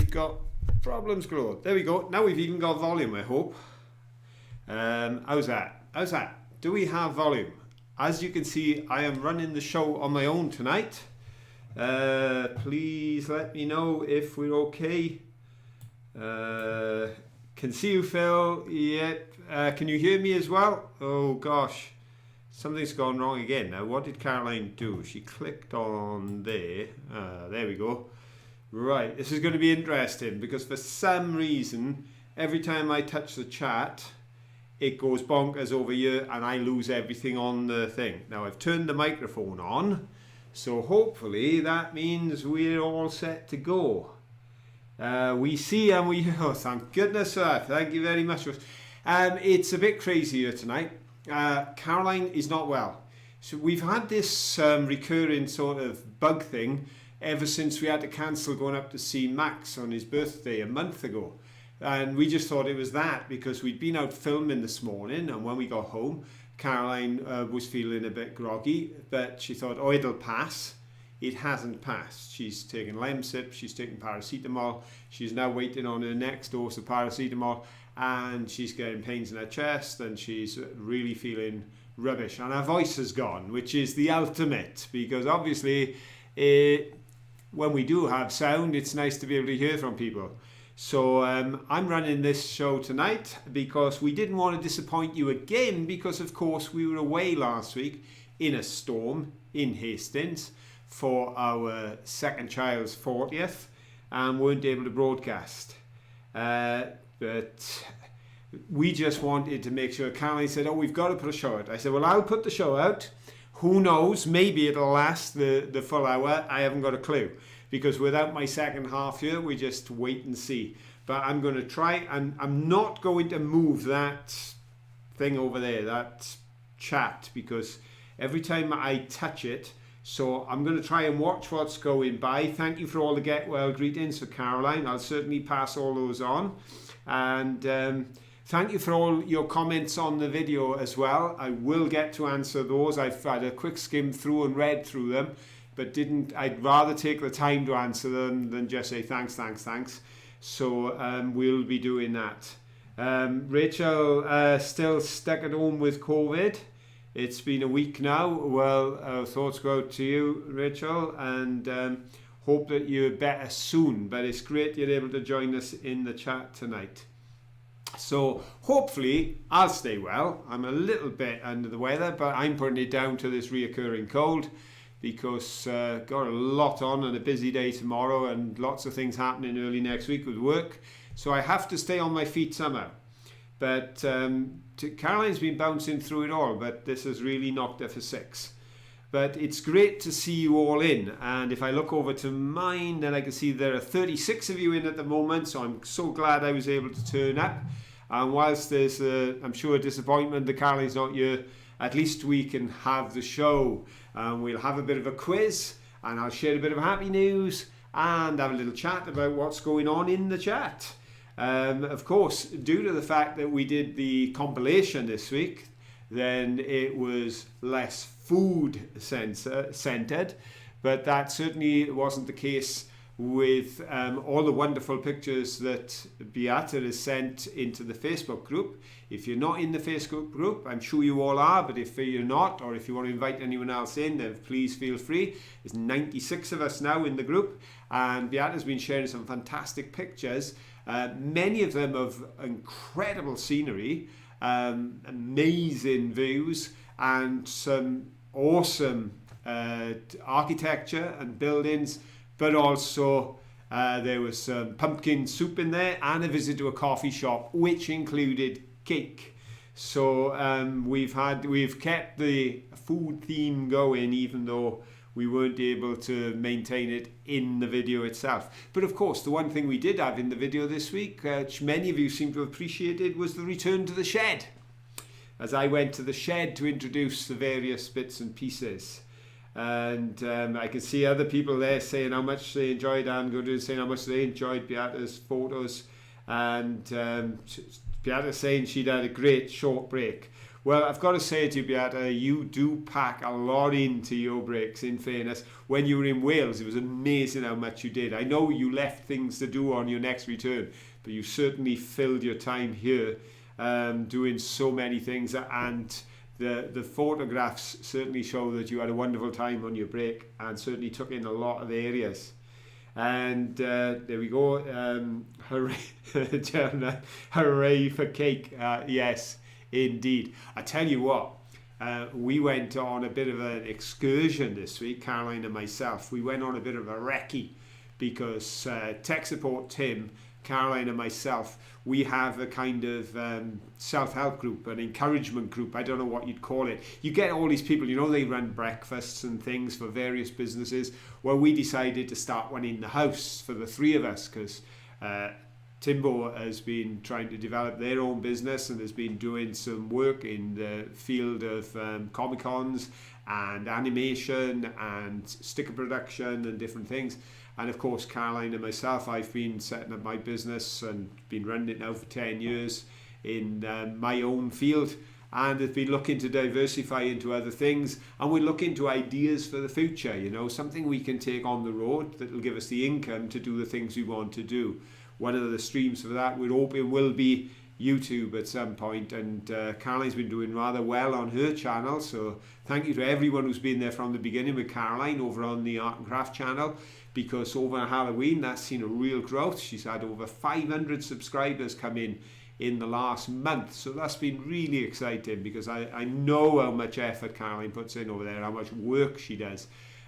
we've got problems galore. There we go. Now we've even got volume, I hope. How's that? Do we have volume? As you can see, I am running the show on my own tonight. Please let me know if we're okay. Can see you, Phil. Yep. Can you hear me as well? Oh gosh, something's gone wrong again. Now, what did Caroline do? She clicked on there. There we go. Right, this is going to be interesting because for some reason, every time I touch the chat, it goes bonkers over here and I lose everything on the thing. Now, I've turned the microphone on, so hopefully that means we're all set to go. We see and we... Oh, thank goodness for that. Thank you very much. It's a bit crazy here tonight. Caroline is not well. So we've had this recurring sort of bug thing ever since we had to cancel going up to see Max on his birthday a month ago. And we just thought it was that because we'd been out filming this morning, and when we got home, Caroline was feeling a bit groggy, but she thought, oh, it'll pass. It hasn't passed. She's taken Lemsip, she's taken paracetamol, she's now waiting on her next dose of paracetamol, and she's getting pains in her chest, and she's really feeling rubbish. And her voice has gone, which is the ultimate, because obviously when we do have sound, it's nice to be able to hear from people. So I'm running this show tonight because we didn't want to disappoint you again, because of course we were away last week in a storm in Hastings for our second child's 40th and weren't able to broadcast. But we just wanted to make sure. Caroline said, oh, we've got to put a show out. I said, well, I'll put the show out. Who knows? Maybe it'll last the full hour. I haven't got a clue. Because without my second half here, we just wait and see. But I'm going to try, and I'm not going to move that thing over there, that chat, because every time I touch it, so I'm going to try and watch what's going by. Thank you for all the get well greetings for Caroline. I'll certainly pass all those on. And thank you for all your comments on the video as well. I will get to answer those. I've had a quick skim through and read through them, but I'd rather take the time to answer them than just say thanks. So we'll be doing that. Rachel, still stuck at home with COVID. It's been a week now. Well, our thoughts go out to you, Rachel, and hope that you're better soon. But it's great you're able to join us in the chat tonight. So hopefully I'll stay well. I'm a little bit under the weather, but I'm putting it down to this reoccurring cold, because got a lot on and a busy day tomorrow and lots of things happening early next week with work, so I have to stay on my feet somehow. But Caroline's been bouncing through it all, but this has really knocked her for six. But it's great to see you all in, and if I look over to mine, then I can see there are 36 of you in at the moment, so I'm so glad I was able to turn up. And whilst there's I'm sure a disappointment that Caroline's not here, at least we can have the show. We'll have a bit of a quiz, and I'll share a bit of happy news and have a little chat about what's going on in the chat. Of course, due to the fact that we did the compilation this week, then it was less food centered, but that certainly wasn't the case with all the wonderful pictures that Beata has sent into the Facebook group. If you're not in the Facebook group, I'm sure you all are, but if you're not, or if you want to invite anyone else in, then please feel free. There's 96 of us now in the group, and Beata's been sharing some fantastic pictures, many of them of incredible scenery, amazing views, and some awesome architecture and buildings, but also there was some pumpkin soup in there and a visit to a coffee shop, which included cake. So we've kept the food theme going, even though we weren't able to maintain it in the video itself. But of course, the one thing we did have in the video this week, which many of you seem to have appreciated, was the return to the shed. As I went to the shed to introduce the various bits and pieces. And I can see other people there saying how much they enjoyed, and Gudrun saying how much they enjoyed Beata's photos, and Beata saying she'd had a great short break. Well, I've got to say to you, Beata, you do pack a lot into your breaks, in fairness. When you were in Wales, it was amazing how much you did. I know you left things to do on your next return, but you certainly filled your time here doing so many things. And the photographs certainly show that you had a wonderful time on your break and certainly took in a lot of areas. And there we go. Hooray, Gemma, hooray for cake. Yes, indeed. I tell you what, we went on a bit of an excursion this week, Caroline and myself. We went on a bit of a recce because Tech Support Tim, Caroline and myself, we have a kind of self-help group, an encouragement group. I don't know what you'd call it. You get all these people, you know, they run breakfasts and things for various businesses. Well, we decided to start one in the house for the three of us because Timbo has been trying to develop their own business and has been doing some work in the field of Comic-Cons and animation and sticker production and different things. And of course, Caroline and myself, I've been setting up my business and been running it now for 10 years in my own field, and have been looking to diversify into other things. And we look into ideas for the future, you know, something we can take on the road that will give us the income to do the things we want to do. One of the streams for that, we're hoping, will be YouTube at some point, and Caroline's been doing rather well on her channel, so thank you to everyone who's been there from the beginning with Caroline over on the Art and Craft channel, because over Halloween that's seen a real growth. She's had over 500 subscribers come in the last month, so that's been really exciting because I know how much effort Caroline puts in over there, how much work she does.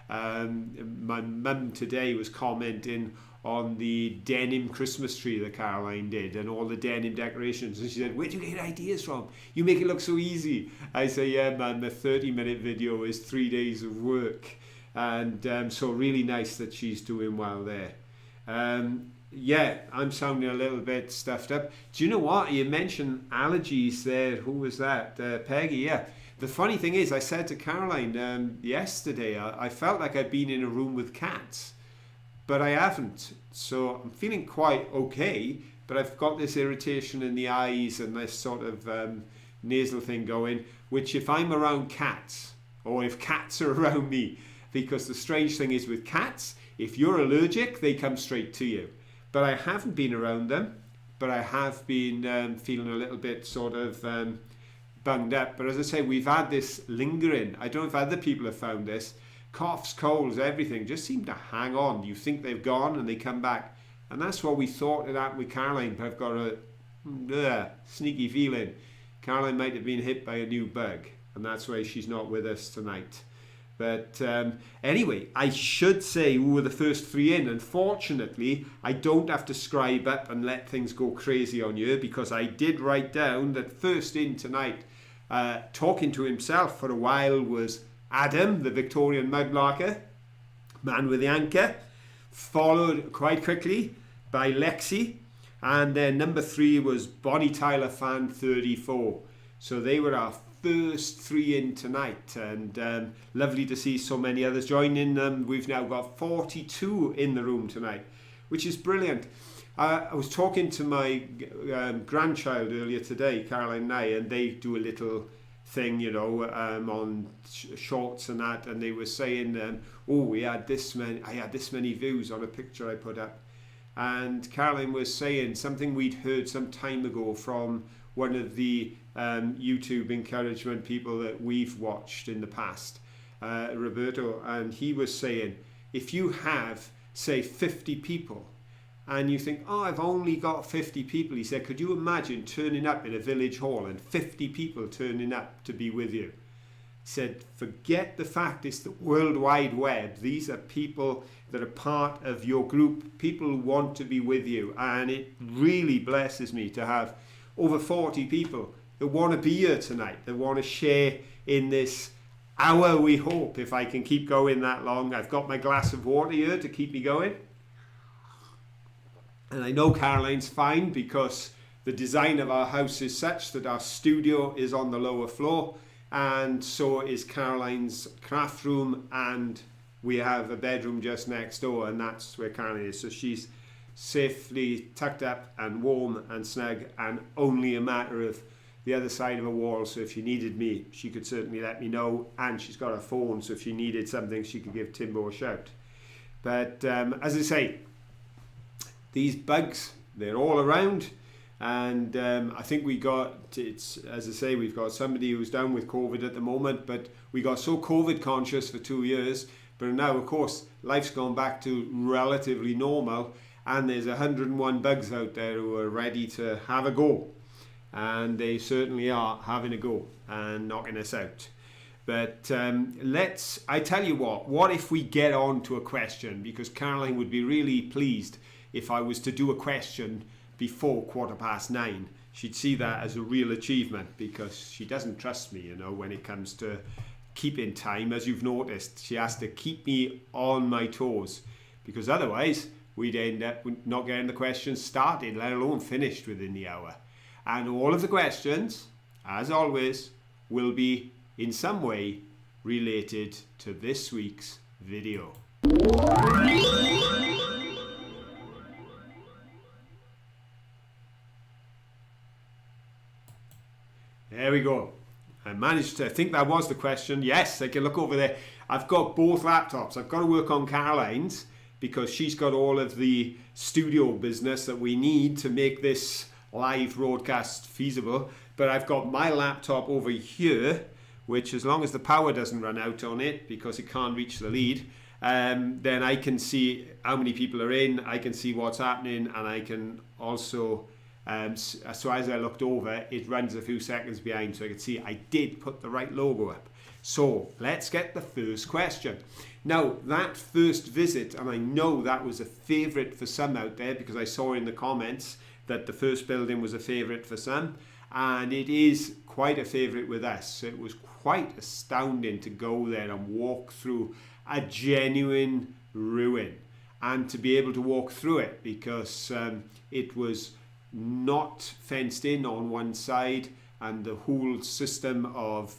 My mum today was commenting on the denim Christmas tree that Caroline did and all the denim decorations, and she said, where do you get ideas from? You make it look so easy. I say, yeah man, the 30-minute video is 3 days of work. And so really nice that she's doing well there. Yeah, I'm sounding a little bit stuffed up. Do you know what? You mentioned allergies there. Who was that? Peggy, yeah. The funny thing is, I said to Caroline yesterday, I felt like I'd been in a room with cats, but I haven't. So I'm feeling quite okay, but I've got this irritation in the eyes and this sort of nasal thing going, which if I'm around cats, or if cats are around me, because the strange thing is with cats, if you're allergic, they come straight to you. But I haven't been around them, but I have been feeling a little bit sort of bunged up. But as I say, we've had this lingering. I don't know if other people have found this. Coughs, colds, everything just seem to hang on. You think they've gone and they come back. And that's what we thought had happened with Caroline, but I've got a sneaky feeling Caroline might have been hit by a new bug, and that's why she's not with us tonight. But anyway, I should say we were the first three in. Unfortunately, I don't have to scribe up and let things go crazy on you, because I did write down that first in tonight, talking to himself for a while, was Adam, the Victorian mudlarker, man with the anchor, followed quite quickly by Lexi, and then number 3 was Bonnie Tyler Fan 34. So they were our first 3 in tonight, and lovely to see so many others joining them. We've now got 42 in the room tonight, which is brilliant. I was talking to my grandchild earlier today, Caroline and I, and they do a little thing, you know, on shorts and that, and they were saying, oh, I had this many views on a picture I put up. And Caroline was saying something we'd heard some time ago from one of the YouTube encouragement people that we've watched in the past, Roberto, and he was saying, if you have, say, 50 people, and you think, oh, I've only got 50 people, he said, could you imagine turning up in a village hall and 50 people turning up to be with you? He said, forget the fact it's the World Wide Web. These are people that are part of your group, people who want to be with you, and it really blesses me to have over 40 people that want to be here tonight, that want to share in this hour, we hope, if I can keep going that long. I've got my glass of water here to keep me going. And I know Caroline's fine, because the design of our house is such that our studio is on the lower floor, and so is Caroline's craft room, and we have a bedroom just next door, and that's where Caroline is. So she's safely tucked up and warm and snug, and only a matter of the other side of a wall, so if she needed me, she could certainly let me know, and she's got a phone, so if she needed something, she could give Timbo a shout. But as I say, these bugs, they're all around, and I think we've got somebody who's down with COVID at the moment, but we got so COVID conscious for 2 years, but now of course life's gone back to relatively normal, and there's 101 bugs out there who are ready to have a go, and they certainly are having a go and knocking us out. But I tell you what if we get on to a question, because Caroline would be really pleased if I was to do a question before 9:15. She'd see that as a real achievement, because she doesn't trust me, when it comes to keeping time. As you've noticed, she has to keep me on my toes, because otherwise we'd end up not getting the questions started, let alone finished within the hour. And all of the questions, as always, will be in some way related to this week's video. There we go. I managed to think that was the question. Yes, I can look over there. I've got both laptops. I've got to work on Caroline's, because she's got all of the studio business that we need to make this live broadcast feasible. But I've got my laptop over here, which, as long as the power doesn't run out on it because it can't reach the lead, then I can see how many people are in, I can see what's happening, and I can also, so as I looked over, it runs a few seconds behind, so I could see I did put the right logo up. So let's get the first question. Now, that first visit, and I know that was a favourite for some out there, because I saw in the comments that the first building was a favourite for some, and it is quite a favourite with us. It was quite astounding to go there and walk through a genuine ruin, and to be able to walk through it, because it was not fenced in on one side, and the whole system of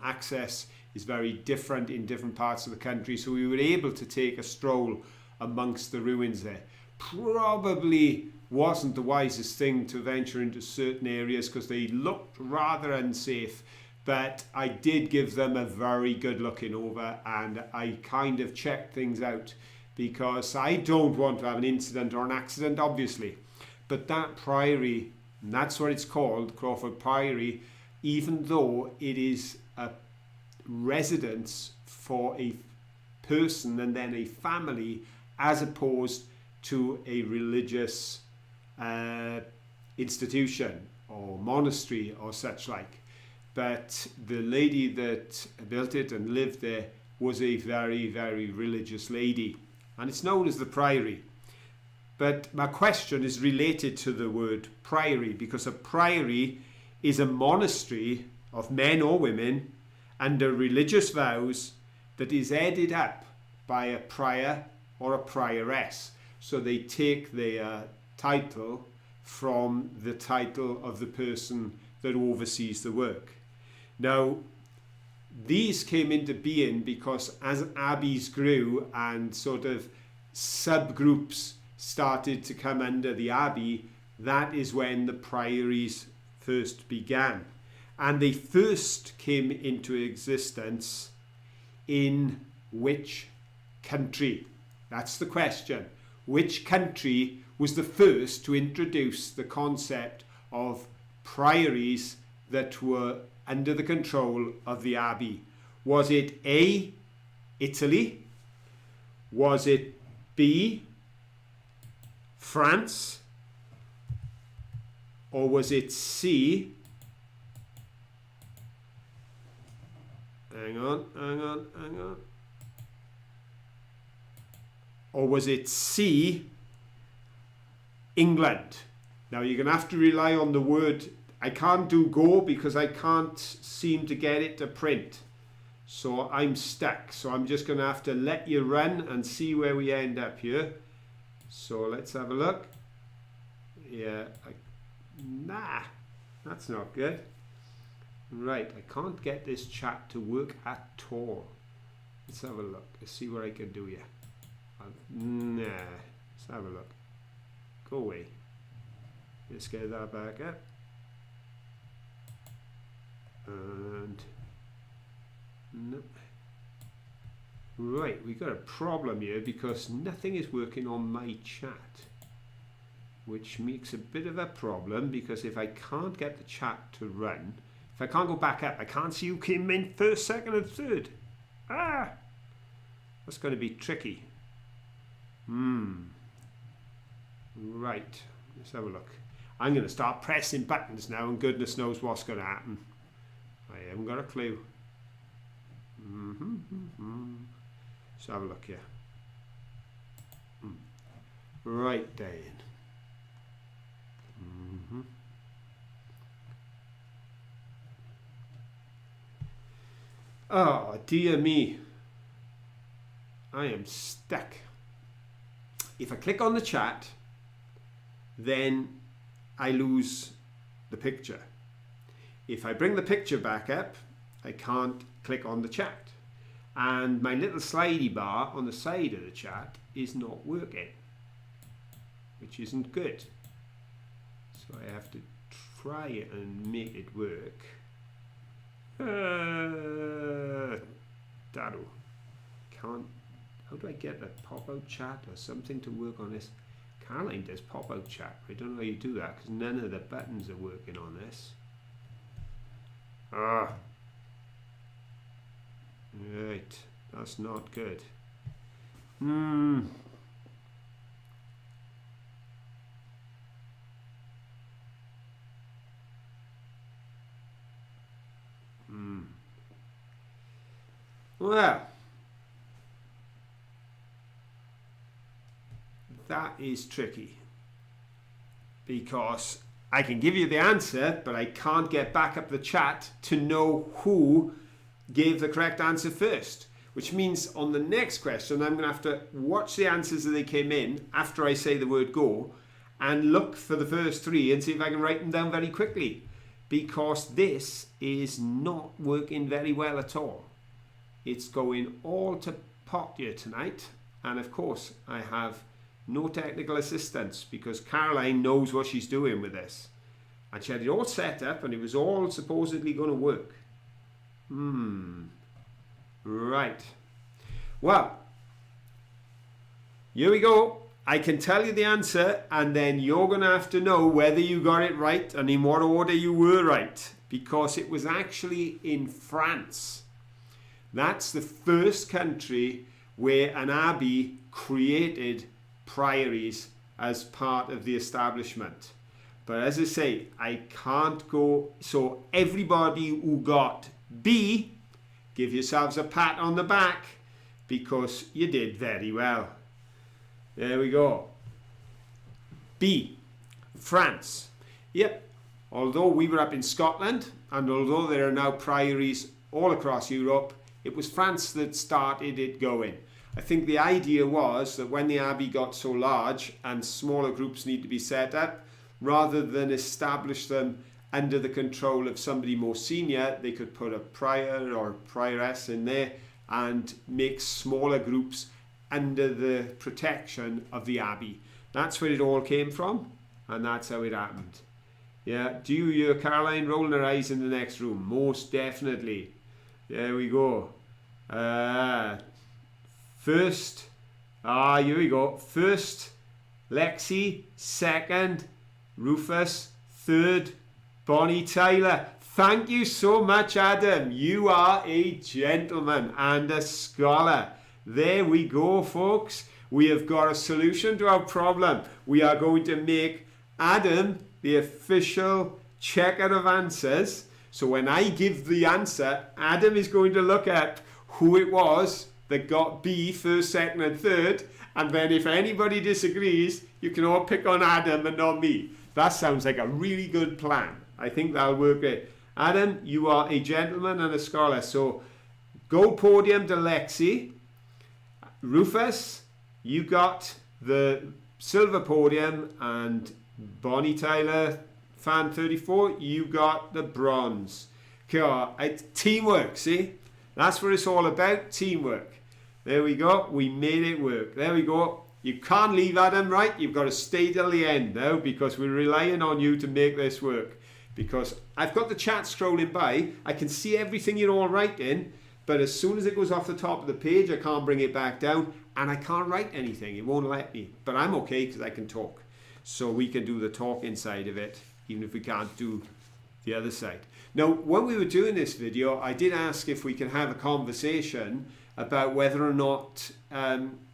access is very different in different parts of the country. So we were able to take a stroll amongst the ruins there. Probably wasn't the wisest thing to venture into certain areas, because they looked rather unsafe, but I did give them a very good looking over, and I kind of checked things out, because I don't want to have an incident or an accident, obviously. But that priory, and that's what it's called, Crawford Priory, even though it is a residence for a person and then a family, as opposed to a religious institution or monastery or such like. But the lady that built it and lived there was a very, very religious lady, and it's known as the Priory. But my question is related to the word priory, because a priory is a monastery of men or women under religious vows that is headed up by a prior or a prioress. So they take their title from the title of the person that oversees the work. Now, these came into being because as abbeys grew and sort of subgroups started to come under the abbey, that is when the priories first began. And they first came into existence in which country? That's the question. Which country was the first to introduce the concept of priories that were under the control of the abbey? Was it A, Italy? Was it B, France? Or was it C? Hang on. Or was it C, England? Now you're going to have to rely on the word. I can't do go because I can't seem to get it to print. So I'm stuck. So I'm just going to have to let you run and see where we end up here. So let's have a look. Yeah, nah, that's not good. Right, I can't get this chat to work at all. Let's have a look. Let's see what I can do here. Nah, let's have a look. Go away. Let's get that back up. Right, we've got a problem here because nothing is working on my chat, which makes a bit of a problem because if I can't get the chat to run, if I can't go back up, I can't see who came in first, second and third. That's going to be tricky. Right, let's have a look. I'm going to start pressing buttons now and goodness knows what's going to happen. I haven't got a clue. Let's have a look here. Right then. Oh dear me, I am stuck. If I click on the chat, then I lose the picture. If I bring the picture back up, I can't click on the chat. And my little slidey bar on the side of the chat is not working, which isn't good. So I have to try it and make it work. Dado. Can't. How do I get a pop-out chat or something to work on this? Caroline does pop-out chat. I don't know how you do that because none of the buttons are working on this. Right, that's not good. Well, that is tricky because I can give you the answer, but I can't get back up the chat to know who gave the correct answer first, which means on the next question I'm going to have to watch the answers as they came in after I say the word go and look for the first three and see if I can write them down very quickly, because this is not working very well at all. It's going all to pot here tonight, and of course I have no technical assistance because Caroline knows what she's doing with this and she had it all set up and it was all supposedly going to work. Right. Well, here we go. I can tell you the answer and then you're going to have to know whether you got it right and in what order you were right, because it was actually in France. That's the first country where an abbey created priories as part of the establishment. But as I say, I can't go. So everybody who got B, give yourselves a pat on the back because you did very well. There we go. B, France. Yep, although we were up in Scotland and although there are now priories all across Europe, it was France that started it going. I think the idea was that when the abbey got so large and smaller groups need to be set up, rather than establish them under the control of somebody more senior, they could put a prior or prioress in there and make smaller groups under the protection of the abbey. That's where it all came from, and that's how it happened. Yeah, do you hear Caroline rolling her eyes in the next room? Most definitely. There we go. First, here we go. First, Lexi. Second, Rufus. Third, Bonnie Tyler. Thank you so much, Adam. You are a gentleman and a scholar. There we go, folks. We have got a solution to our problem. We are going to make Adam the official checker of answers. So when I give the answer, Adam is going to look at who it was that got B first, second and third, and then if anybody disagrees, you can all pick on Adam and not me. That sounds like a really good plan. I think that'll work great. Adam, you are a gentleman and a scholar, so gold podium to Lexi. Rufus, you got the silver podium, and Bonnie Tyler, fan 34, you got the bronze. Okay, teamwork, see? That's what it's all about, teamwork. There we go, we made it work. There we go. You can't leave, Adam, right? You've got to stay till the end now because we're relying on you to make this work. Because I've got the chat scrolling by, I can see everything you're all writing, but as soon as it goes off the top of the page, I can't bring it back down, and I can't write anything. It won't let me, but I'm okay because I can talk. So we can do the talking side of it, even if we can't do the other side. Now, when we were doing this video, I did ask if we can have a conversation about whether or not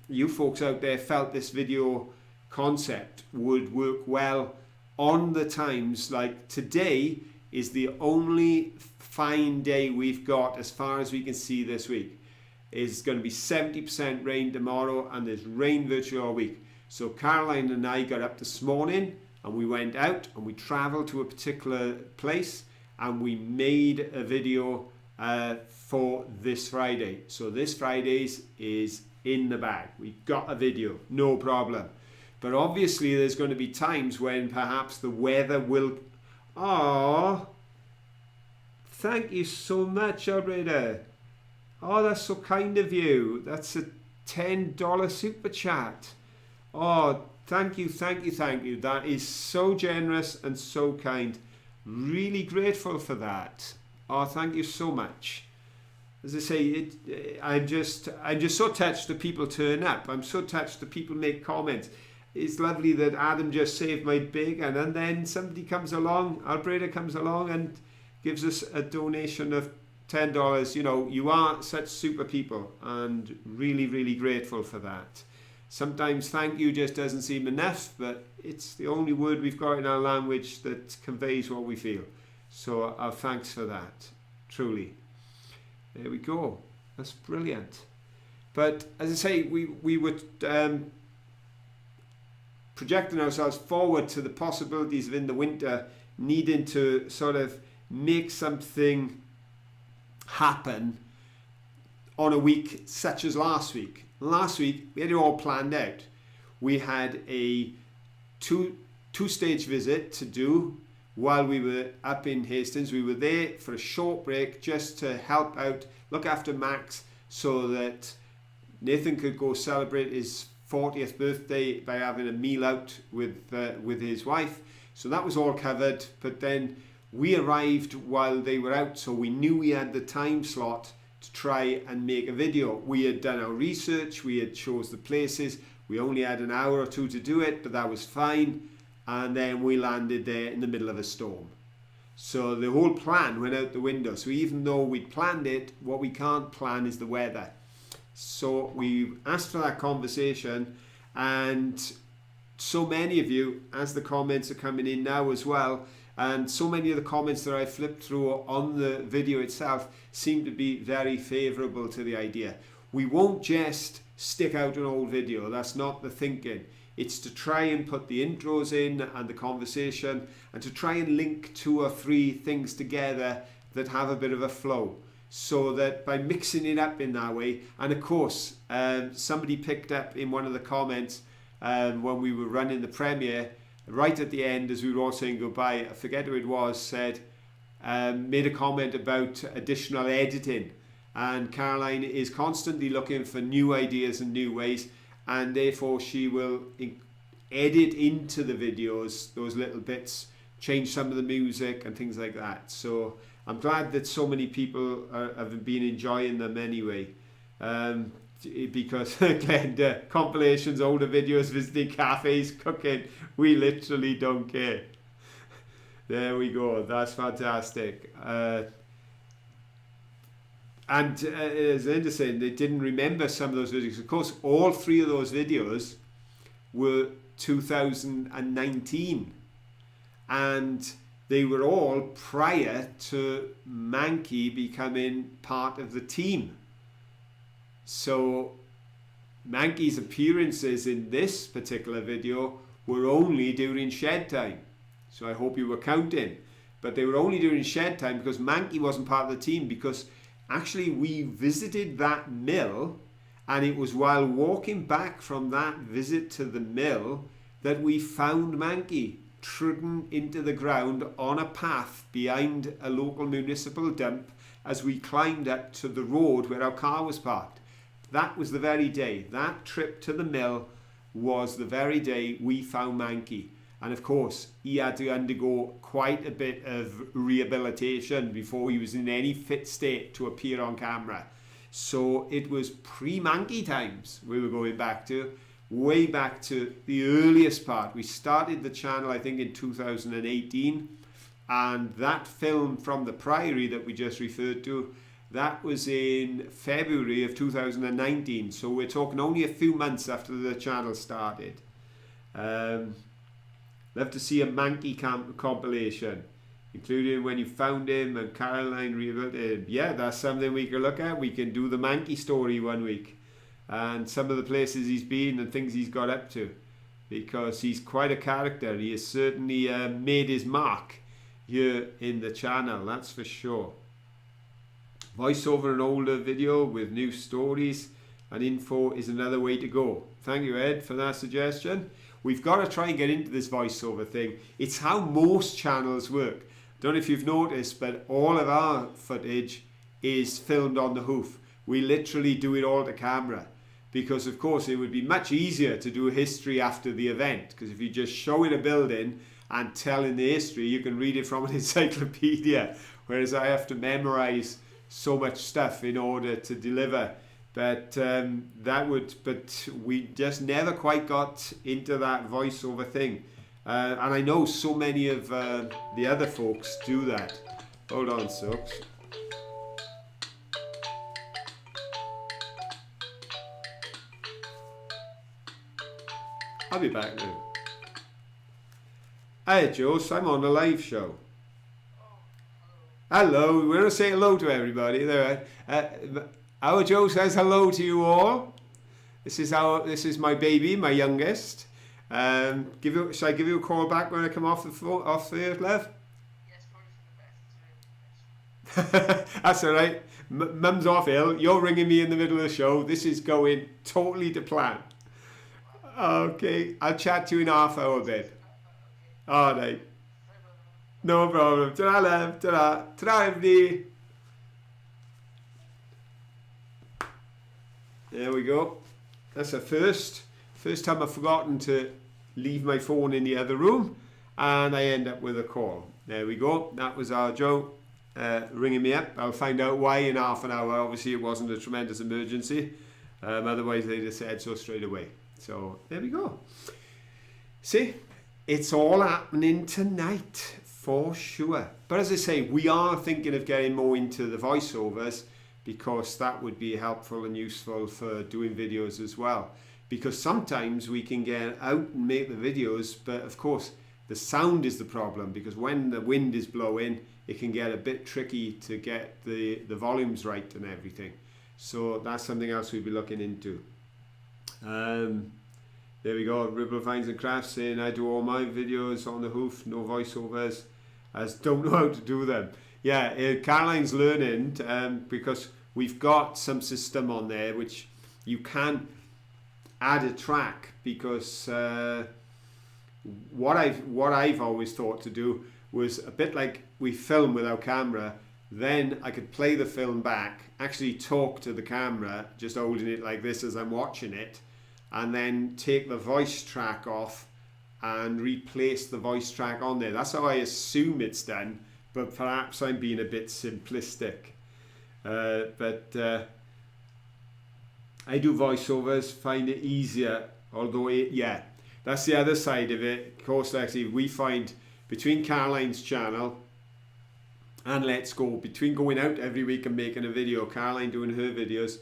you folks out there felt this video concept would work well on the times. Like today is the only fine day we've got as far as we can see this week. It's going to be 70% rain tomorrow, and there's rain virtually all week. So Caroline and I got up this morning and we went out and we traveled to a particular place and we made a video for this Friday. So this Friday's is in the bag. We got a video, no problem. But obviously there's going to be times when perhaps the weather will... Oh, thank you so much, Albreda. Oh, that's so kind of you. That's a $10 super chat. Oh, thank you, thank you, thank you. That is so generous and so kind. Really grateful for that. Oh, thank you so much. As I say, I'm just so touched that people turn up. I'm so touched that people make comments. It's lovely that Adam just saved my bacon, and then somebody comes along, Albreda comes along and gives us a donation of $10. You know, you are such super people, and really, really grateful for that. Sometimes thank you just doesn't seem enough, but it's the only word we've got in our language that conveys what we feel. So our thanks for that, truly. There we go. That's brilliant. But as I say, we were projecting ourselves forward to the possibilities of in the winter needing to sort of make something happen on a week such as last week. Last week we had it all planned out. We had a two-stage visit to do while we were up in Hastings. We were there for a short break just to help out, look after Max, so that Nathan could go celebrate his 40th birthday by having a meal out with his wife. So that was all covered, but then we arrived while they were out, so we knew we had the time slot to try and make a video. We had done our research, we had chose the places, we only had an hour or two to do it, but that was fine. And then we landed there in the middle of a storm. So the whole plan went out the window. So even though we'd planned it, what we can't plan is the weather. So we asked for that conversation, and so many of you, as the comments are coming in now as well, and so many of the comments that I flipped through on the video itself seem to be very favourable to the idea. We won't just stick out an old video. That's not the thinking. It's to try and put the intros in and the conversation, and to try and link 2 or 3 things together that have a bit of a flow. So that by mixing it up in that way, and of course, somebody picked up in one of the comments when we were running the premiere, right at the end as we were all saying goodbye, I forget who it was, said, made a comment about additional editing. And Caroline is constantly looking for new ideas and new ways, and therefore she will edit into the videos those little bits, change some of the music and things like that. So I'm glad that so many people have been enjoying them anyway. Because Glenda, compilations, older videos, visiting cafes, cooking, we literally don't care. There we go, that's fantastic. And as Linda said, they didn't remember some of those videos. Of course, all 3 of those videos were 2019. And they were all prior to Mankey becoming part of the team. So Mankey's appearances in this particular video were only during shed time. So I hope you were counting. But they were only during shed time because Mankey wasn't part of the team, because actually we visited that mill, and it was while walking back from that visit to the mill that we found Mankey trodden into the ground on a path behind a local municipal dump as we climbed up to the road where our car was parked. That was the very day. That trip to the mill was the very day we found Mankey. And of course, he had to undergo quite a bit of rehabilitation before he was in any fit state to appear on camera. So it was pre-Mankey times we were going back to, way back to the earliest part. We started the channel, I think, in 2018, and that film from the Priory that we just referred to, that was in February of 2019. So we're talking only a few months after the channel started. Love to see a Mankey compilation, including when you found him and Caroline rebuilt him. Yeah, that's something we can look at. We can do the Mankey story one week and some of the places he's been and things he's got up to, because he's quite a character. He has certainly made his mark here in the channel, that's for sure. Voice over an older video with new stories and info is another way to go. Thank you, Ed, for that suggestion. We've got to try and get into this voiceover thing. It's how most channels work. Don't know if you've noticed, but all of our footage is filmed on the hoof. We literally do it all to camera, because of course it would be much easier to do history after the event, because if you just show it a building and telling the history, you can read it from an encyclopedia, whereas I have to memorize so much stuff in order to deliver. But but we just never quite got into that voiceover thing, and I know so many of the other folks do that. Hold on, Sooks. I'll be back now. Hi, Joe. I'm on a live show. Hello. We're going to say hello to everybody. There. Our Joe says hello to you all. This is my baby, my youngest. Shall I give you a call back when I come off the air, love? Yes, probably for the best. That's all right. Mum's off ill. You're ringing me in the middle of the show. This is going totally to plan. Okay, I'll chat to you in half hour, babe. All right. No problem. Ta-ra, love. Ta-ra. Ta-ra, everybody. There we go. That's a first time I've forgotten to leave my phone in the other room, and I end up with a call. There we go. That was our Joe ringing me up. I'll find out why in half an hour. Obviously it wasn't a tremendous emergency, otherwise they'd have said so straight away. So there we go. See, it's all happening tonight for sure. But as I say, we are thinking of getting more into the voiceovers, because that would be helpful and useful for doing videos as well. Because sometimes we can get out and make the videos, but of course the sound is the problem, because when the wind is blowing, it can get a bit tricky to get the volumes right and everything. So that's something else we'll be looking into. There we go. Ribble Finds and Crafts saying, I do all my videos on the hoof, no voiceovers, as don't know how to do them. Yeah, Caroline's learning, because we've got some system on there which you can add a track, because what I've always thought to do was a bit like we film with our camera, then I could play the film back, actually talk to the camera, just holding it like this as I'm watching it, and then take the voice track off and replace the voice track on there. That's how I assume it's done, but perhaps I'm being a bit simplistic. But I do voiceovers, find it easier, although yeah, that's the other side of it. Of course, actually, we find between Caroline's channel and Let's Go, between going out every week and making a video, Caroline doing her videos,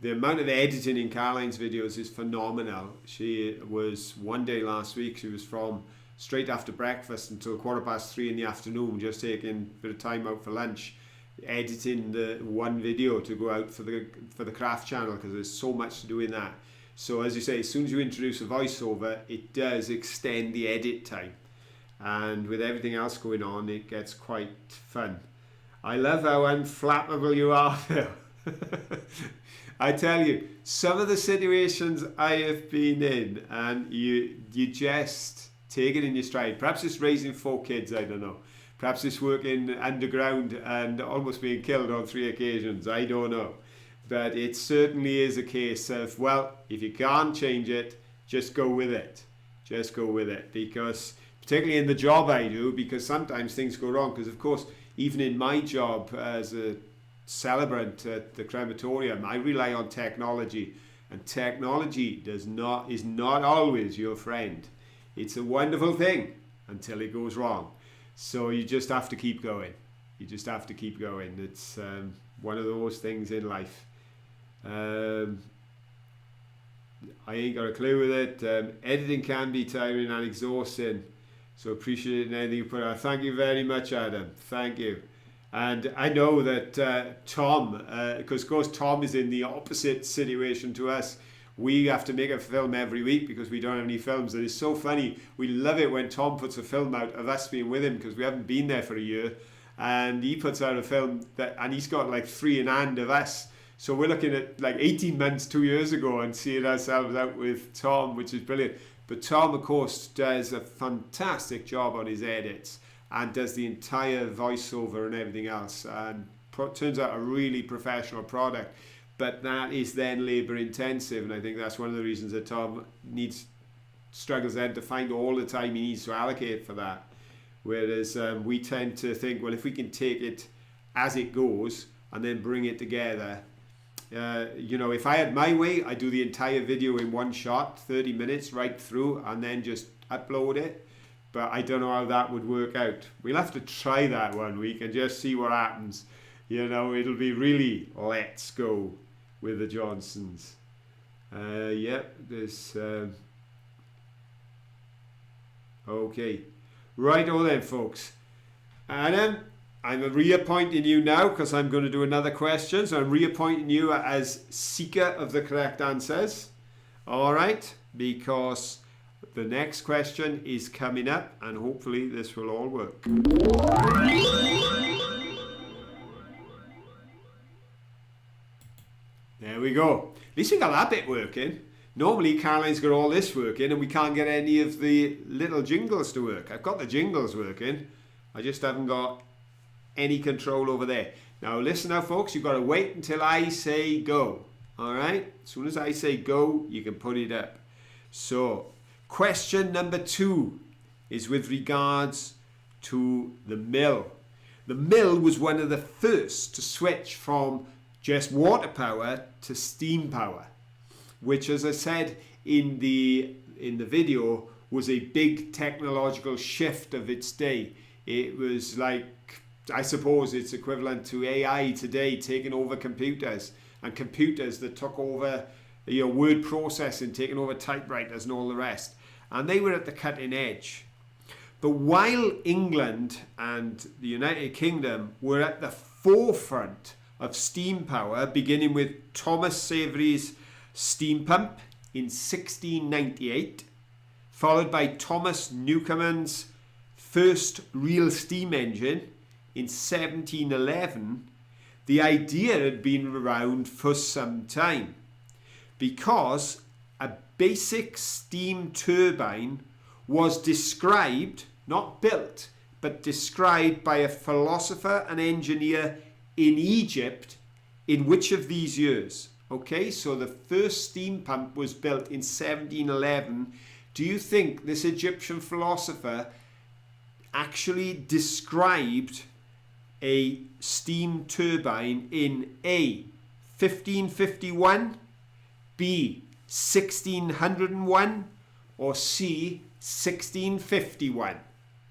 the amount of editing in Caroline's videos is phenomenal. She was, one day last week, she was from straight after breakfast until 3:15 in the afternoon, just taking a bit of time out for lunch, editing the one video to go out for the craft channel, because there's so much to do in that. So as you say, as soon as you introduce a voiceover, it does extend the edit time, and with everything else going on, it gets quite fun. I love how unflappable you are, Phil. I tell you, some of the situations I have been in, and you just take it in your stride. Perhaps it's raising 4 kids, I don't know. Perhaps it's working underground and almost being killed on 3 occasions, I don't know. But it certainly is a case of, well, if you can't change it, just go with it. Just go with it. Because, particularly in the job I do, because sometimes things go wrong. Because of course, even in my job as a celebrant at the crematorium. I rely on technology, and technology is not always your friend. It's a wonderful thing until it goes wrong. So you just have to keep going. You just have to keep going. It's one of those things in life. I ain't got a clue with it. Editing can be tiring and exhausting, so appreciate anything you put out. Thank you very much, Adam. Thank you. And I know that Tom, because of course Tom is in the opposite situation to us. We have to make a film every week because we don't have any films. And it's so funny. We love it when Tom puts a film out of us being with him, because we haven't been there for a year. And he puts out a film and he's got like 3 in hand of us. So we're looking at like 18 months, 2 years ago, and seeing ourselves out with Tom, which is brilliant. But Tom, of course, does a fantastic job on his edits and does the entire voiceover and everything else, and turns out a really professional product. But that is then labour intensive, and I think that's one of the reasons that Tom struggles then to find all the time he needs to allocate for that. Whereas we tend to think, well, if we can take it as it goes and then bring it together, if I had my way, I'd do the entire video in one shot, 30 minutes right through, and then just upload it. But I don't know how that would work out. We'll have to try that one week and just see what happens. It'll be really let's go with the Johnsons. There's okay. Righto then, folks. Adam, I'm reappointing you now because I'm going to do another question. So I'm reappointing you as seeker of the correct answers. All right, because the next question is coming up, and hopefully this will all work. There we go. At least we got that bit working. Normally Caroline's got all this working and we can't get any of the little jingles to work. I've got the jingles working. I just haven't got any control over there. Now listen now, folks, you've got to wait until I say go. All right? As soon as I say go, you can put it up. So, question number 2 is with regards to the mill. The mill was one of the first to switch from just water power to steam power, which, as I said in the video, was a big technological shift of its day. It was like, I suppose it's equivalent to AI today taking over computers, and computers that took over word processing, taking over typewriters and all the rest. And they were at the cutting edge. But while England and the United Kingdom were at the forefront of steam power, beginning with Thomas Savery's steam pump in 1698, followed by Thomas Newcomen's first real steam engine in 1711, the idea had been around for some time, because a basic steam turbine was described, not built, but described by a philosopher and engineer in Egypt in which of these years? Okay, so the first steam pump was built in 1711. Do you think this Egyptian philosopher actually described a steam turbine in A, 1551, B, 1601, or C, 1651?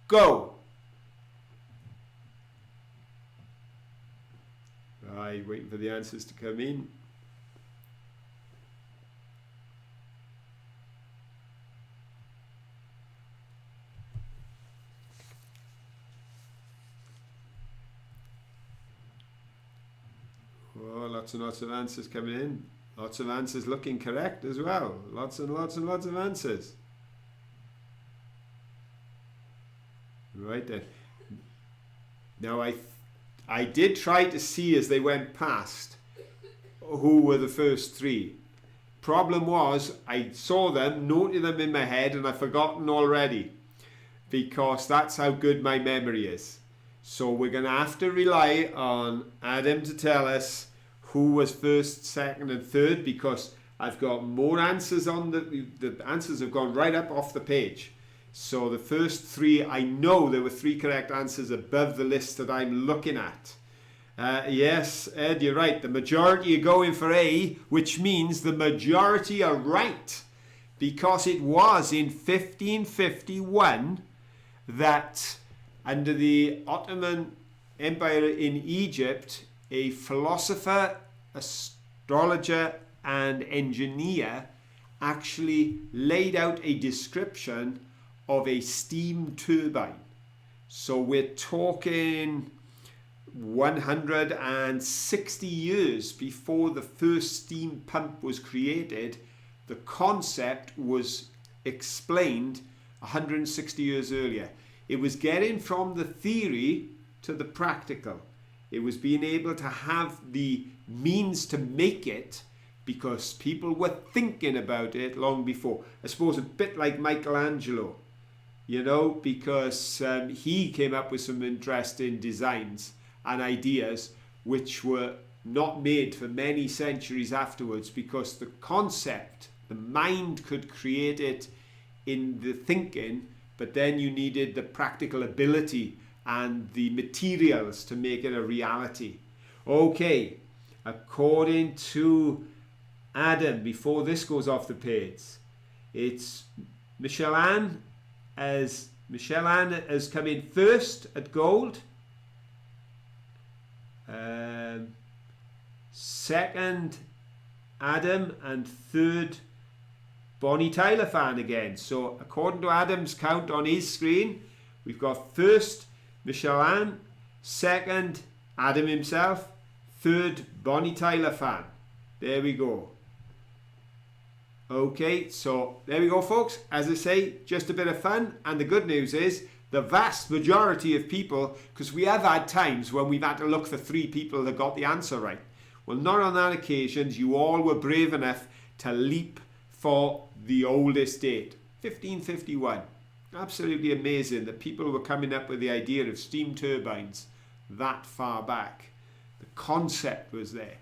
Go! Right, waiting for the answers to come in. Oh, lots and lots of answers coming in. Lots of answers looking correct as well. Lots and lots and lots of answers. Right then. Now I did try to see as they went past who were the first 3. Problem was, I saw them, noted them in my head, and I've forgotten already, because that's how good my memory is. So we're going to have to rely on Adam to tell us who was first, second and third, because I've got more answers on the answers have gone right up off the page. So the first 3, I know there were 3 correct answers above the list that I'm looking at. Yes, Ed, you're right. The majority are going for A, which means the majority are right. Because it was in 1551 that under the Ottoman Empire in Egypt, a philosopher, astrologer, and engineer actually laid out a description of a steam turbine. So we're talking 160 years before the first steam pump was created. The concept was explained 160 years earlier. It was getting from the theory to the practical. It was being able to have the means to make it because people were thinking about it long before. I suppose a bit like Michelangelo, you know, because he came up with some interesting designs and ideas which were not made for many centuries afterwards, because the concept, the mind could create it in the thinking, but then you needed the practical ability and the materials to make it a reality. Okay, according to Adam, before this goes off the page, it's Michelin has come in first at gold. Second, Adam, and third, Bonnie Tyler fan again. So according to Adam's count on his screen, we've got first Michelin, second Adam himself, third Bonnie Tyler fan. There we go. Okay, so there we go, folks. As I say, just a bit of fun, and the good news is the vast majority of people, because we have had times when we've had to look for 3 people that got the answer right. Well, not on that occasion. You all were brave enough to leap for the oldest date, 1551. Absolutely amazing that people were coming up with the idea of steam turbines that far back. The concept was there.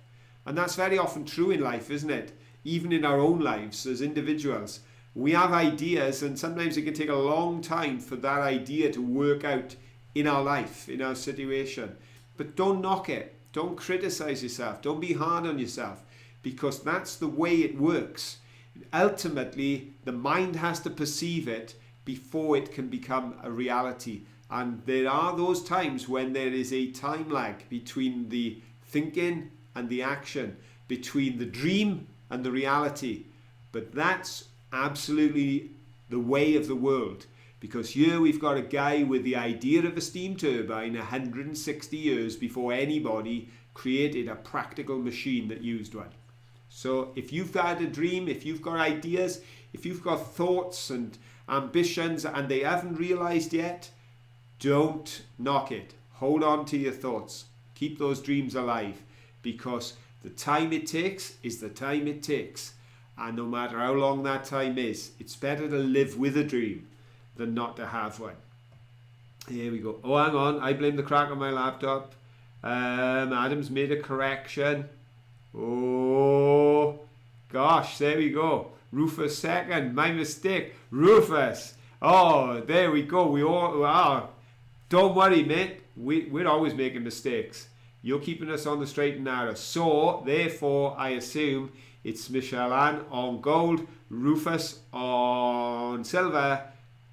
And that's very often true in life, isn't it? Even in our own lives as individuals. We have ideas, and sometimes it can take a long time for that idea to work out in our life, in our situation. But don't knock it. Don't criticize yourself. Don't be hard on yourself, because that's the way it works. Ultimately, the mind has to perceive it before it can become a reality. And there are those times when there is a time lag between the thinking and the action, between the dream and the reality. But that's absolutely the way of the world, because here we've got a guy with the idea of a steam turbine 160 years before anybody created a practical machine that used one. So if you've got a dream, if you've got ideas, if you've got thoughts and ambitions and they haven't realized yet, don't knock it. Hold on to your thoughts. Keep those dreams alive, because the time it takes is the time it takes. And no matter how long that time is, it's better to live with a dream than not to have one. Here we go. Oh, hang on. I blame the crack on my laptop. Adam's made a correction. Oh, gosh, there we go. Rufus second. My mistake. Rufus. Oh, there we go. We all are. Don't worry, mate. We're always making mistakes. You're keeping us on the straight and narrow. So, therefore, I assume it's Michelin on gold, Rufus on silver.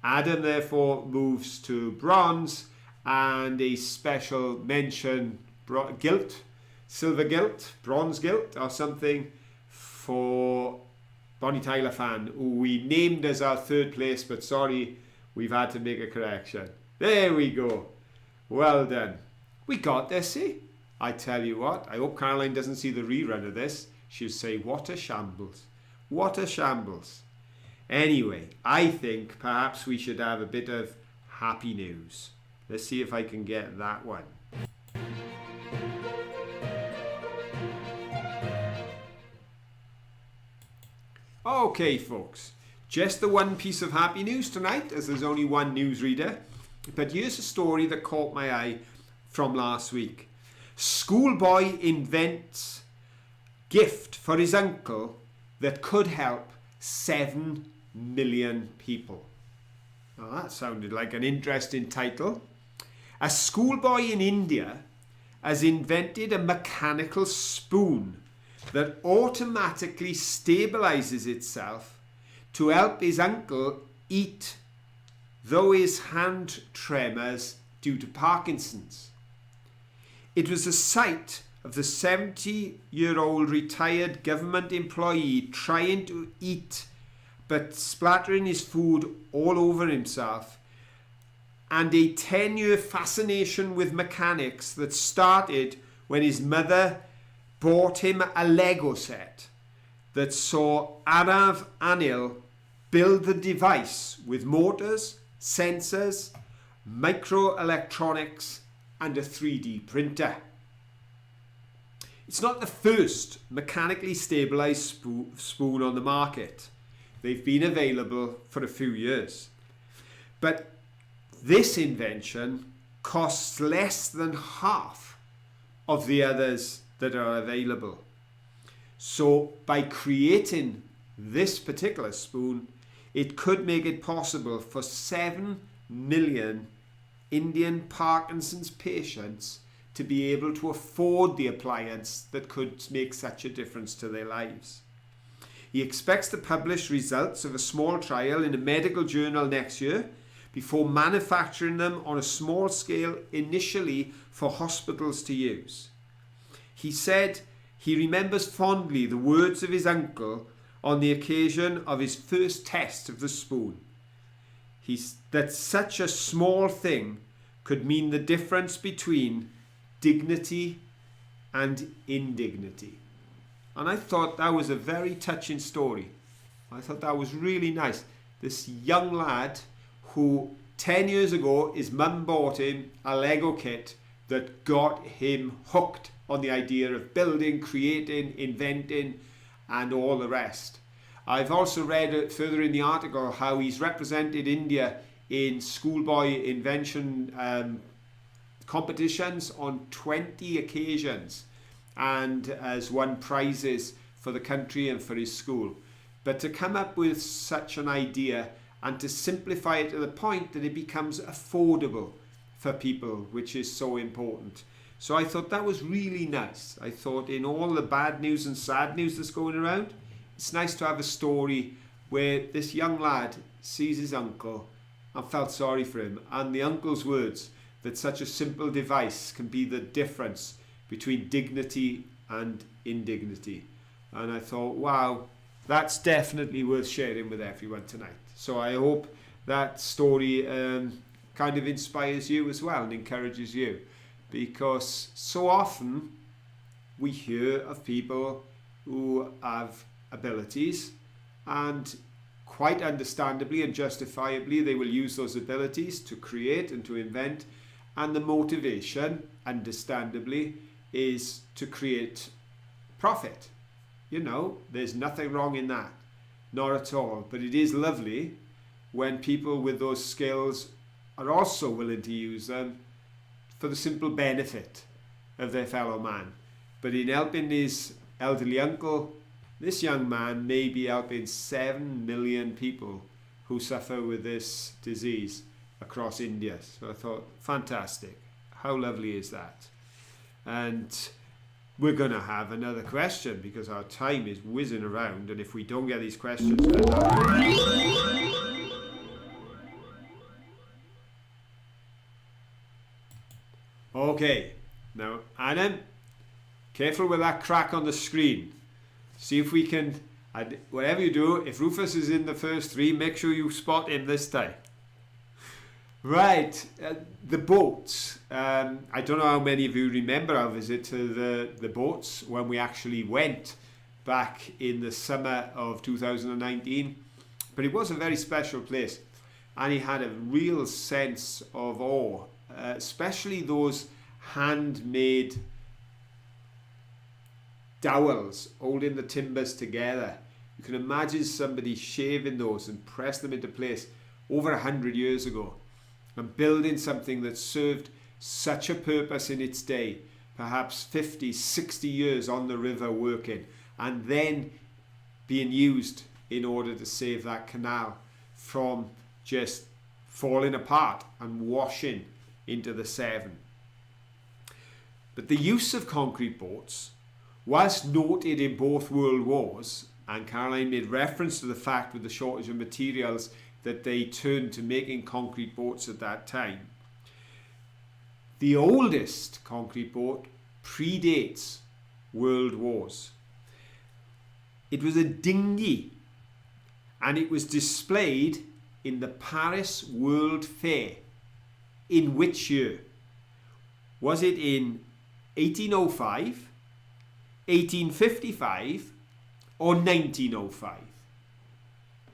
Adam, therefore, moves to bronze, and a special mention, gilt, silver gilt, bronze gilt, or something for Bonnie Tyler fan, who we named as our third place, but sorry, we've had to make a correction. There we go. Well done. We got this, see? I tell you what, I hope Caroline doesn't see the rerun of this. She'll say, what a shambles. What a shambles. Anyway, I think perhaps we should have a bit of happy news. Let's see if I can get that one. Okay, folks. Just the one piece of happy news tonight, as there's only one newsreader. But here's a story that caught my eye from last week. Schoolboy invents gift for his uncle that could help 7 million people. Now that sounded like an interesting title. A schoolboy in India has invented a mechanical spoon that automatically stabilizes itself to help his uncle eat, though his hand tremors due to Parkinson's. It was the sight of the 70-year-old retired government employee trying to eat but splattering his food all over himself, and a 10-year fascination with mechanics that started when his mother bought him a Lego set that saw Arav Anil build the device with motors, sensors, microelectronics and a 3D printer. It's not the first mechanically stabilized spoon on the market. They've been available for a few years. But this invention costs less than half of the others that are available. So by creating this particular spoon, it could make it possible for 7 million Indian Parkinson's patients to be able to afford the appliance that could make such a difference to their lives. He expects to publish results of a small trial in a medical journal next year before manufacturing them on a small scale initially for hospitals to use. He said he remembers fondly the words of his uncle on the occasion of his first test of the spoon. That such a small thing could mean the difference between dignity and indignity. And I thought that was a very touching story. I thought that was really nice. This young lad who 10 years ago his mum bought him a Lego kit that got him hooked on the idea of building, creating, inventing and all the rest. I've also read further in the article how he's represented India in schoolboy invention competitions on 20 occasions and has won prizes for the country and for his school. But to come up with such an idea and to simplify it to the point that it becomes affordable for people, which is so important. So I thought that was really nice. I thought in all the bad news and sad news that's going around, it's nice to have a story where this young lad sees his uncle and felt sorry for him, and the uncle's words that such a simple device can be the difference between dignity and indignity. And I thought, wow, that's definitely worth sharing with everyone tonight. So I hope that story kind of inspires you as well and encourages you, because so often we hear of people who have abilities, and quite understandably and justifiably they will use those abilities to create and to invent, and the motivation understandably is to create profit. You know, there's nothing wrong in that, not at all. But it is lovely when people with those skills are also willing to use them for the simple benefit of their fellow man. But in helping his elderly uncle, this young man may be helping 7 million people who suffer with this disease across India. So I thought, fantastic. How lovely is that? And we're going to have another question because our time is whizzing around, and if we don't get these questions, then okay, now Anna, careful with that crack on the screen. See if we can, whatever you do, if Rufus is in the first three, make sure you spot him this time. Right, the boats. I don't know how many of you remember our visit to the boats when we actually went back in the summer of 2019. But it was a very special place, and it had a real sense of awe, especially those handmade dowels holding the timbers together. You can imagine somebody shaving those and press them into place over 100 years ago, and building something that served such a purpose in its day, perhaps 50, 60 years on the river working, and then being used in order to save that canal from just falling apart and washing into the Severn. But the use of concrete boats, whilst noted in both world wars, and Caroline made reference to the fact with the shortage of materials that they turned to making concrete boats at that time, the oldest concrete boat predates world wars. It was a dinghy, and it was displayed in the Paris World Fair. In which year? Was it in 1805, 1855, or 1905?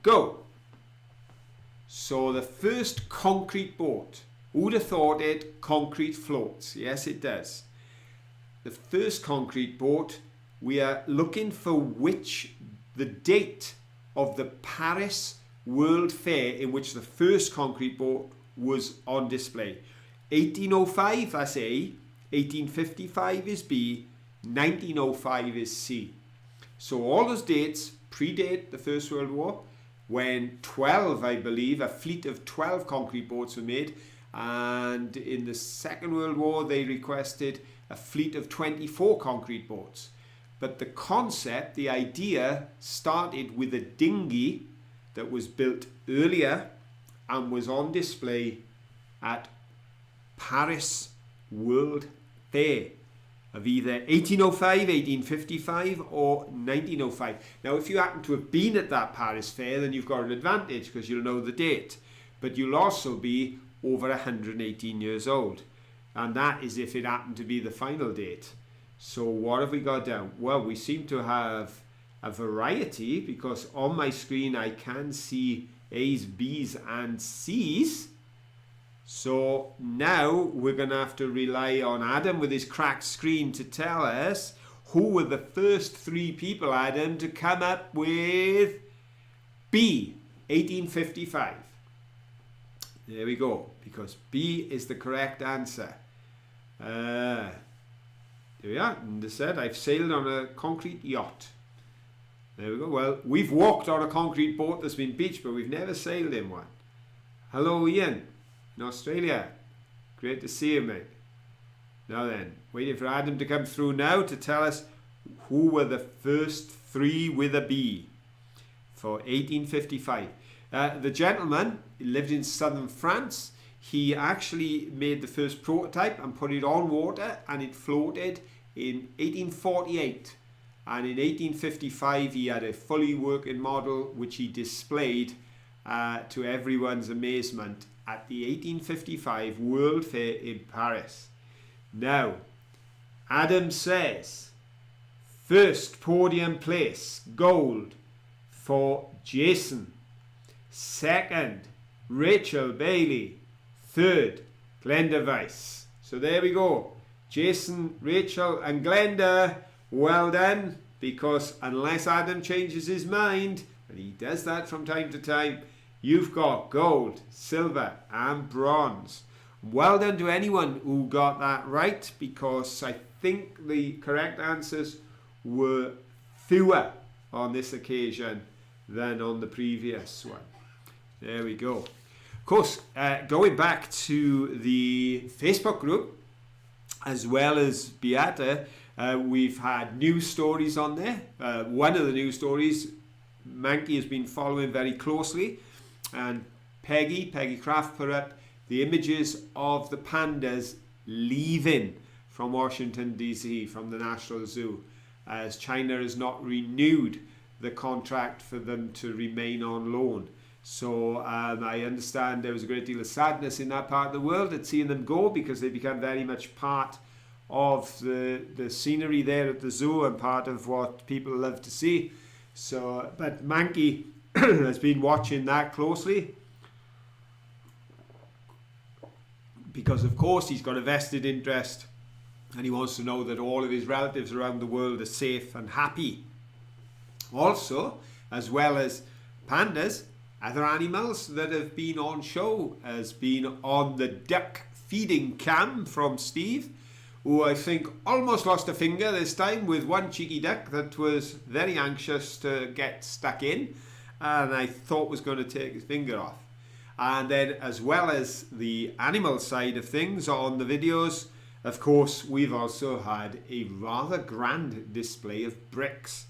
Go. So the first concrete boat, who'd have thought it? Concrete floats. Yes, it does. The first concrete boat, we are looking for the date of the Paris World Fair in which the first concrete boat was on display. 1805, that's A, 1855 is B, 1905 is C. So all those dates predate the First World War, when 12, I believe, a fleet of 12 concrete boats were made, and in the Second World War they requested a fleet of 24 concrete boats. But the concept, the idea, started with a dinghy that was built earlier and was on display at Paris World Fair of either 1805, 1855 or 1905. Now, if you happen to have been at that Paris Fair, then you've got an advantage because you'll know the date. But you'll also be over 118 years old. And that is if it happened to be the final date. So what have we got down? Well, we seem to have a variety, because on my screen I can see A's, B's and C's. So now we're going to have to rely on Adam with his cracked screen to tell us who were the first three people, Adam, to come up with B, 1855. There we go, because B is the correct answer. There we are. And they said, I've sailed on a concrete yacht. There we go. Well, we've walked on a concrete boat that's been beached, but we've never sailed in one. Hello, Ian, in Australia. Great to see you, mate. Now then, waiting for Adam to come through now to tell us who were the first three with a B for 1855. The gentleman lived in southern France. He actually made the first prototype and put it on water, and it floated in 1848. And in 1855 he had a fully working model which he displayed to everyone's amazement at the 1855 World Fair in Paris. Now, Adam says, first podium place, gold, for Jason. Second, Rachel Bailey. Third, Glenda Weiss. So there we go. Jason, Rachel and Glenda, well done, because unless Adam changes his mind, and he does that from time to time, you've got gold, silver and bronze. Well done to anyone who got that right, because I think the correct answers were fewer on this occasion than on the previous one. There we go. Of course, going back to the Facebook group, as well as Beata, we've had news stories on there. One of the news stories, Mankey has been following very closely, and Peggy Craft put up the images of the pandas leaving from Washington DC, from the National Zoo, as China has not renewed the contract for them to remain on loan. So I understand there was a great deal of sadness in that part of the world at seeing them go, because they become very much part of the scenery there at the zoo and part of what people love to see. So, but Mankey has been watching that closely, because of course he's got a vested interest and he wants to know that all of his relatives around the world are safe and happy. Also, as well as pandas, other animals that have been on show has been on the duck feeding cam from Steve, who I think almost lost a finger this time with one cheeky duck that was very anxious to get stuck in, and I thought was going to take his finger off. And then, as well as the animal side of things on the videos, Of course, we've also had a rather grand display of bricks,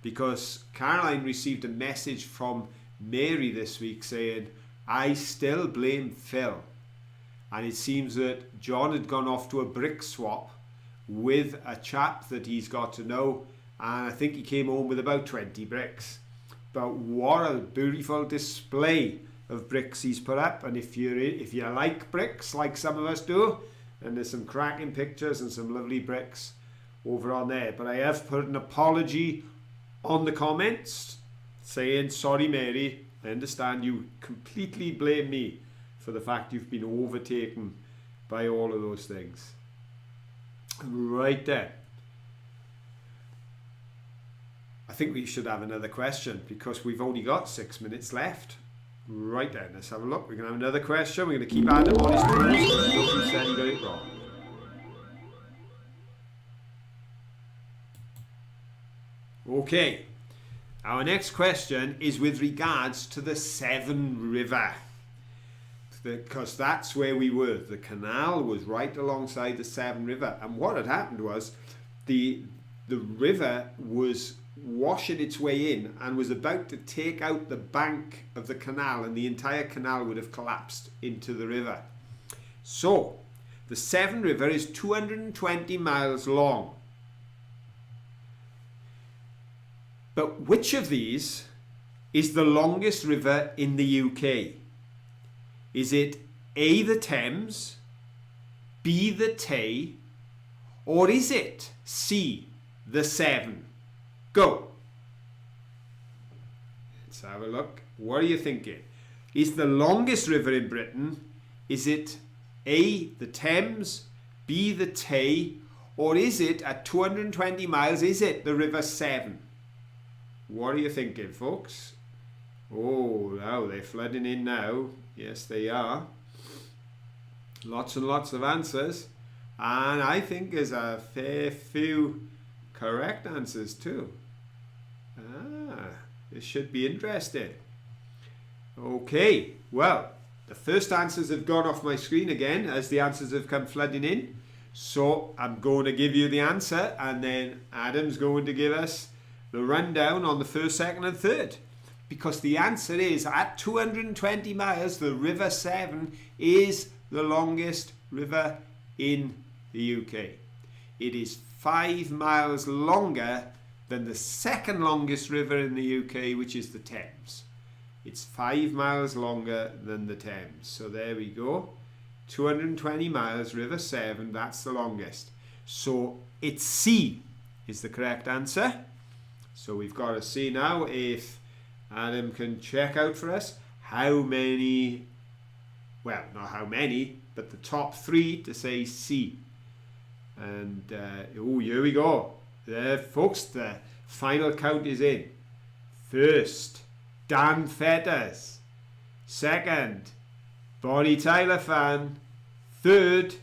because Caroline received a message from Mary this week saying, I still blame Phil. And it seems that John had gone off to a brick swap with a chap that he's got to know, and I think he came home with about 20 bricks. But what a beautiful display of bricks he's put up. And if you like bricks like some of us do, and there's some cracking pictures and some lovely bricks over on there. But I have put an apology on the comments saying, sorry Mary, I understand you completely blame me for the fact you've been overtaken by all of those things. Right there. I think we should have another question because we've only got 6 minutes left. Right then, let's have a look. We're going to have another question. We're going to keep Adam on his toes. Nobody said he got it wrong. Okay. Our next question is with regards to the Severn River. Because that's where we were. The canal was right alongside the Severn River. And what had happened was the river was washing its way in and was about to take out the bank of the canal, and the entire canal would have collapsed into the river. So, the Severn River is 220 miles long. But which of these is the longest river in the UK? Is it A, the Thames, B, the Tay, or is it C, the Severn? Go. Let's have a look. What are you thinking? Is the longest river in Britain, is it A, the Thames, B, the Tay, or is it at 220 miles, is it the River Severn? What are you thinking, folks? Oh, now they're flooding in now. Yes, they are. Lots and lots of answers. And I think there's a fair few correct answers too. This should be interesting. Okay, well, the first answers have gone off my screen again as the answers have come flooding in. So I'm going to give you the answer, and then Adam's going to give us the rundown on the first, second and third. Because the answer is, at 220 miles, the River Severn is the longest river in the UK. It is 5 miles longer than the second longest river in the UK, which is the Thames. It's 5 miles longer than the Thames. So there we go. 220 miles, River Severn, that's the longest. So it's C is the correct answer. So we've got to see now if Adam can check out for us how many, well, not how many, but the top 3 to say C. And, oh, here we go. There, folks, the final count is in. First, Dan Fetters. Second, Bonnie Tyler fan. Third,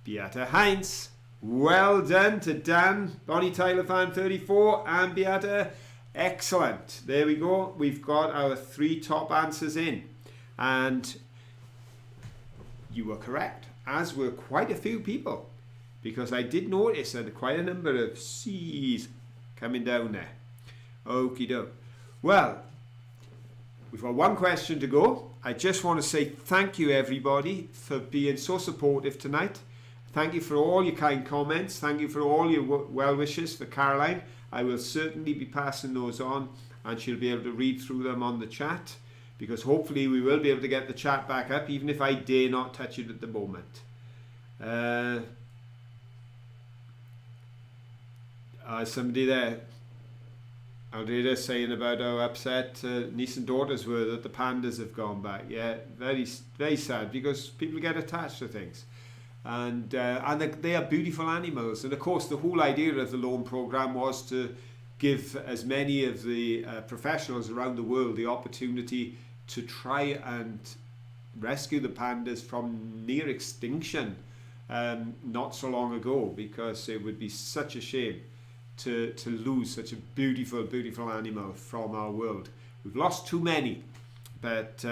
Beata Heinz. Well done to Dan, Bonnie Tyler fan 34, and Beata. Excellent. There we go. We've got our 3 top answers in. And you were correct, as were quite a few people. Because I did notice that quite a number of C's coming down there. Okie doke. Well, we've got one question to go. I just want to say thank you everybody for being so supportive tonight. Thank you for all your kind comments. Thank you for all your well wishes for Caroline. I will certainly be passing those on, and she'll be able to read through them on the chat, because hopefully we will be able to get the chat back up, even if I dare not touch it at the moment. Somebody there, Aldreda, saying about how upset niece and daughters were that the pandas have gone back. Yeah, very, very sad, because people get attached to things. And they are beautiful animals. And of course, the whole idea of the loan program was to give as many of the professionals around the world the opportunity to try and rescue the pandas from near extinction not so long ago, because it would be such a shame to lose such a beautiful, beautiful animal from our world. We've lost too many, but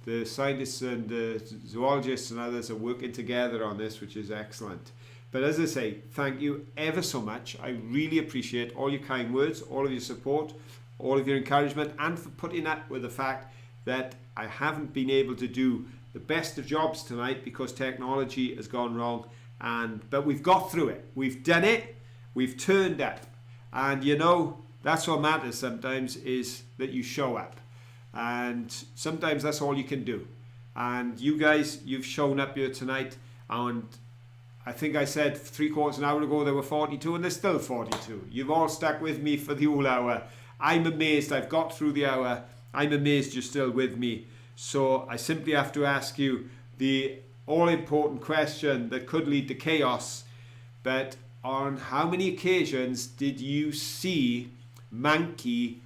the scientists and the zoologists and others are working together on this, which is excellent. But as I say, thank you ever so much. I really appreciate all your kind words, all of your support, all of your encouragement, and for putting up with the fact that I haven't been able to do the best of jobs tonight because technology has gone wrong. But we've got through it. We've done it. We've turned up. And you know, that's what matters sometimes, is that you show up. And sometimes that's all you can do. And you guys, you've shown up here tonight. And I think I said 3/4 an hour ago there were 42, and there's still 42. You've all stuck with me for the whole hour. I'm amazed I've got through the hour. I'm amazed you're still with me. So I simply have to ask you the all-important question that could lead to chaos. But on how many occasions did you see Mankey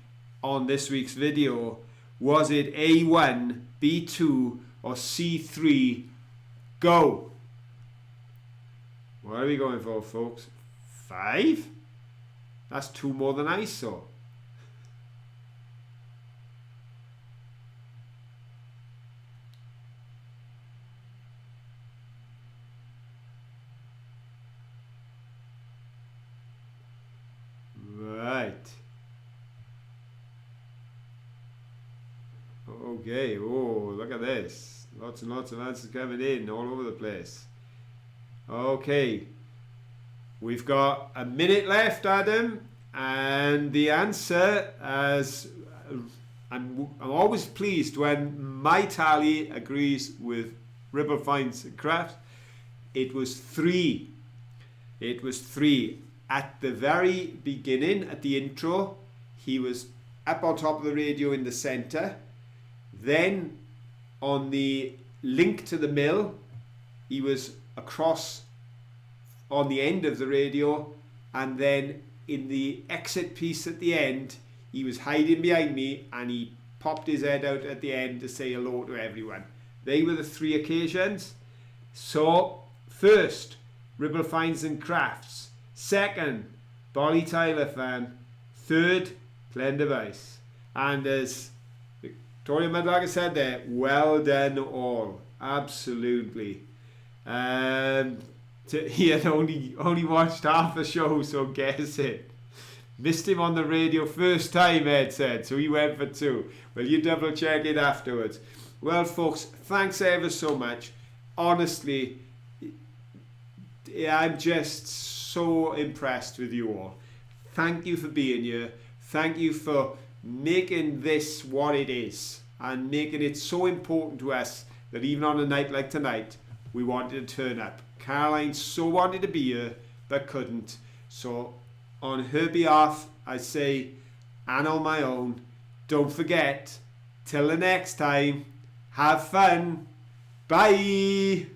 on this week's video? Was it A1, B2, or C3? Go! What are we going for, folks? 5? That's 2 more than I saw. Right. Okay. Oh, look at this. Lots and lots of answers coming in all over the place. Okay. We've got a minute left, Adam. And the answer, as I'm always pleased when my tally agrees with Ribble Finds and Crafts, it was 3. It was 3. At the very beginning, at the intro, he was up on top of the radio in the center. Then on the link to the mill, he was across on the end of the radio. And then in the exit piece at the end, he was hiding behind me and he popped his head out at the end to say hello to everyone. They were the 3 occasions. So, first, Ribble Finds and Crafts. Second, Bolly Tyler fan. Third, Glenn Device. And as Victoria Madlaga said there, well done all. Absolutely. He had only watched half the show, so guess it. Missed him on the radio first time, Ed said, so he went for 2. Well, you double check it afterwards. Well, folks, thanks ever so much. Honestly, I'm just so impressed with you all. Thank you for being here. Thank you for making this what it is and making it so important to us that even on a night like tonight, we wanted to turn up. Caroline so wanted to be here, but couldn't. So on her behalf, I say, and on my own, don't forget, till the next time, have fun. Bye.